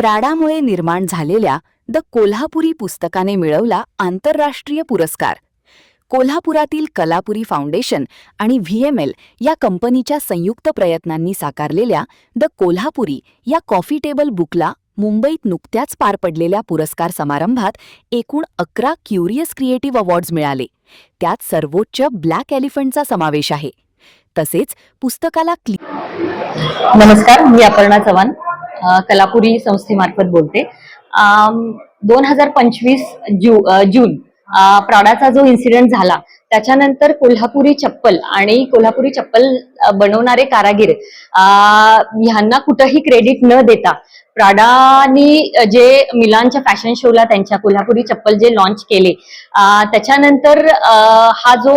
प्राडामुळे निर्माण झालेल्या द कोल्हापुरी पुस्तकाने मिळवला आंतरराष्ट्रीय पुरस्कार. कोल्हापुरातील कलापुरी फाउंडेशन आणि VML या कंपनीच्या संयुक्त प्रयत्नांनी साकारलेल्या द कोल्हापुरी या कॉफी टेबल बुकला मुंबईत नुकत्याच पार पडलेल्या पुरस्कार समारंभात एकूण 11 क्युरियस क्रिएटिव्ह अवॉर्ड्स मिळाले. त्यात सर्वोच्च ब्लॅक एलिफंटचा समावेश आहे. तसेच पुस्तकाला नमस्कार, मी अपर्णा चव्हाण कलापुरी संस्थेमार्फत बोलते. 2025 जून प्राडाचा जो इन्सिडेंट झाला त्याच्यानंतर कोल्हापुरी चप्पल आणि कोल्हापुरी चप्पल बनवणारे कारागीर ह्यांना कुठेही क्रेडिट न देता प्राडानी जे मिलानच्या फॅशन शोला त्यांच्या कोल्हापुरी चप्पल जे लॉन्च केले त्याच्यानंतर हा जो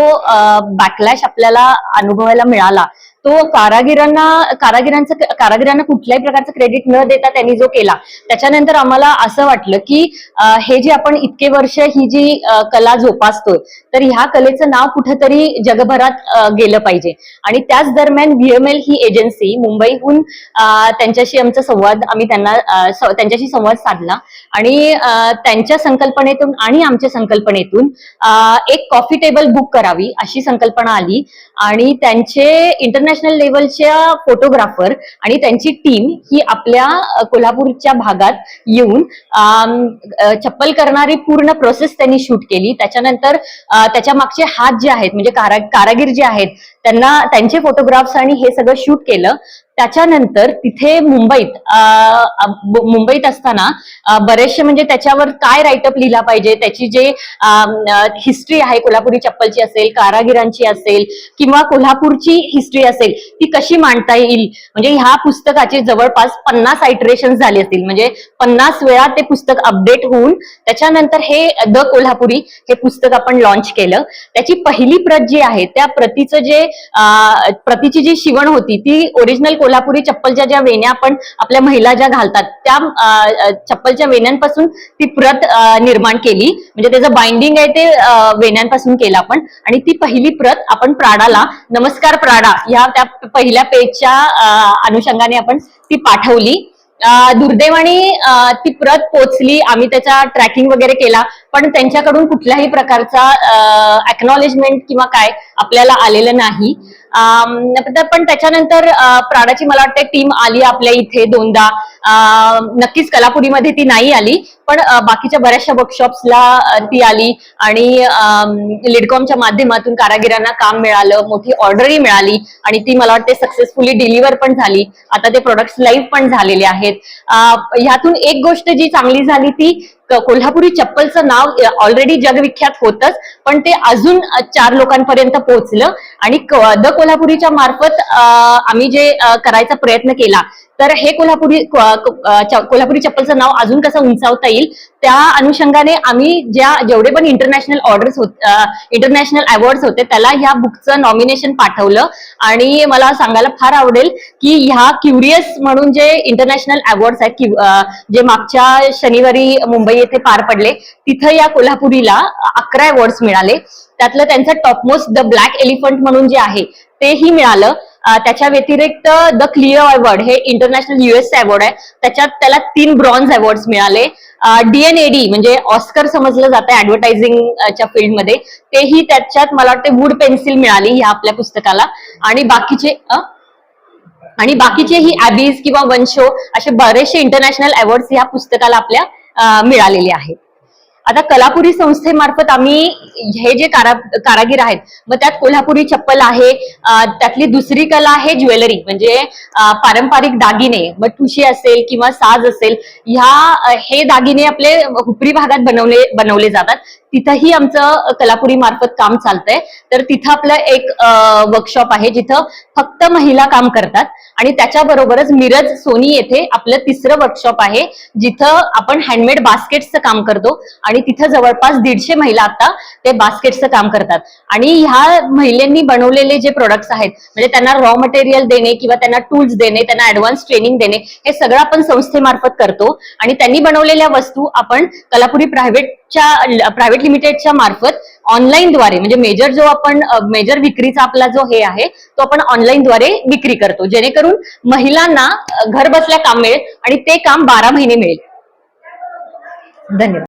बॅकलॅश आपल्याला अनुभवायला मिळाला तो कारागिरांना कुठल्याही प्रकारचं क्रेडिट न देता त्यांनी जो केला त्याच्यानंतर आम्हाला असं वाटलं की हे जे आपण इतके वर्ष ही जी कला जोपासतोय तर ह्या कलेचं नाव कुठेतरी जगभरात गेलं पाहिजे. आणि त्याच दरम्यान VML ही एजन्सी मुंबईहून त्यांच्याशी आमचा संवाद त्यांच्याशी संवाद साधला आणि त्यांच्या संकल्पनेतून आणि आमच्या संकल्पनेतून एक कॉफी टेबल बुक करावी अशी संकल्पना आली. आणि त्यांचे इंटरनॅशनल लेवलच्या फोटोग्राफर आणि त्यांची टीम ही आपल्या कोल्हापूरच्या भागात येऊन चप्पल करणारी पूर्ण प्रोसेस त्यांनी शूट केली. त्याच्यानंतर त्याच्या मागचे हात जे आहेत म्हणजे कारागीर जे आहेत त्यांना त्यांचे फोटोग्राफ्स आणि हे सगळं शूट केलं. त्याच्यानंतर तिथे मुंबईत असताना बरेचसे म्हणजे त्याच्यावर काय राईटअप लिहिला पाहिजे, त्याची जे हिस्ट्री आहे कोल्हापुरी चप्पलची असेल, कारागिरांची असेल किंवा कोल्हापूरची हिस्ट्री असेल ती कशी मांडता येईल. म्हणजे ह्या पुस्तकाचे जवळपास 50 आयटरेशन झाले असतील. म्हणजे 50 वेळा ते पुस्तक अपडेट होऊन त्याच्यानंतर हे द कोल्हापुरी हे पुस्तक आपण लॉन्च केलं. त्याची पहिली प्रत जी आहे त्या प्रतीची जी शिवण होती ती ओरिजिनल कोल्हापुरी चप्पलच्या ज्या वेण्या आपण आपल्या महिला ज्या घालतात त्या चप्पलच्या वेण्यांपासून ती प्रत निर्माण केली. म्हणजे त्याचं बाइंडिंग आहे ते वेण्यांपासून केलं आपण. आणि ती पहिली प्रत आपण प्राडाला नमस्कार प्राडा ह्या त्या पहिल्या पेजच्या अनुषंगाने आपण ती पाठवली. दुर्दैवाने ती प्रत पोचली, आम्ही त्याचा ट्रॅकिंग वगैरे केला पण त्यांच्याकडून कुठल्याही प्रकारचा एक्नॉलेजमेंट किंवा काय आपल्याला आलेलं नाही. पण त्याच्यानंतर प्राडाची मला वाटतं टीम आली आपल्या इथे 2दा. नक्कीच कलापुरीमध्ये ती नाही आली पण बाकीच्या बऱ्याचशा वर्कशॉप्सला ती आली आणि लिडकॉमच्या माध्यमातून कारागिरांना काम मिळालं, मोठी ऑर्डरही मिळाली आणि ती मला वाटते सक्सेसफुली डिलिव्हर पण झाली. आता ते प्रोडक्ट्स लाईव्ह पण झालेले आहेत. ह्यातून एक गोष्ट जी चांगली झाली ती कोल्हापुरी चप्पलचं नाव ऑलरेडी जगविख्यात होतच पण ते अजून 4 लोकांपर्यंत पोहोचलं. आणि द कोल्हापुरीच्या मार्फत आम्ही जे करायचा प्रयत्न केला तर हे कोल्हापुरी चप्पलचं नाव अजून कसं उंचावता येईल त्या अनुषंगाने आम्ही जेवढे पण इंटरनॅशनल अवॉर्ड्स होते त्याला ह्या बुकचं नॉमिनेशन पाठवलं. आणि मला सांगायला फार आवडेल की ह्या क्युरियस म्हणून जे इंटरनॅशनल अवॉर्ड्स आहेत जे मागच्या शनिवारी मुंबई येथे पार पडले तिथं या कोल्हापुरीला 11 अवॉर्ड्स मिळाले. त्यातलं त्यांचं टॉपमोस्ट द ब्लॅक एलिफंट म्हणून जे आहे तेही मिळालं. त्याच्या व्यतिरिक्त द क्लिओ अवॉर्ड हे इंटरनॅशनल US अवॉर्ड आहे त्याच्यात त्याला 3 ब्रॉन्झ अवॉर्ड्स मिळाले. DNAD म्हणजे ऑस्कर समजलं जातं ऍडव्हर्टायझिंगच्या फील्डमध्ये तेही त्याच्यात मला वाटतं वूड पेन्सिल मिळाली ह्या आपल्या पुस्तकाला. आणि बाकीचे ही ॲबीज किंवा वनशो असे बरेचसे इंटरनॅशनल अवॉर्ड्स ह्या पुस्तकाला आपल्या मिळालेले आहेत. आता कलापुरी संस्थेमार्फत आम्ही हे जे कारागीर आहेत मग त्यात कोल्हापुरी चप्पल आहे, त्यातली दुसरी कला आहे ज्वेलरी म्हणजे पारंपरिक दागिने, मग ठुशी असेल किंवा साज असेल हे दागिने आपले हुपरी भागात बनवले जातात. तिथंही आमचं कलापुरी मार्फत काम चालतंय. तर तिथं आपलं एक वर्कशॉप आहे जिथं फक्त महिला काम करतात आणि त्याच्याबरोबरच मिरज सोनी येथे आपलं 3रं वर्कशॉप आहे जिथं आपण हँडमेड बास्केट्सचं काम करतो. आणि आणि तिथं जवळपास 150 महिला आता ते बास्केटचं काम करतात. आणि ह्या महिलांनी बनवलेले जे प्रोडक्ट्स आहेत, म्हणजे त्यांना रॉ मटेरियल देणे किंवा त्यांना टूल्स देणे, त्यांना ऍडव्हान्स ट्रेनिंग देणे, हे सगळं आपण संस्थेमार्फत करतो. आणि त्यांनी बनवलेल्या वस्तू आपण कलापुरी प्रायव्हेट लिमिटेडच्या मार्फत ऑनलाईन द्वारे, म्हणजे मेजर विक्रीचा आपला जो हे आहे तो आपण ऑनलाईन द्वारे विक्री करतो, जेणेकरून महिलांना घर बसल्या काम मिळेल आणि ते काम 12 महिने मिळेल. धन्यवाद.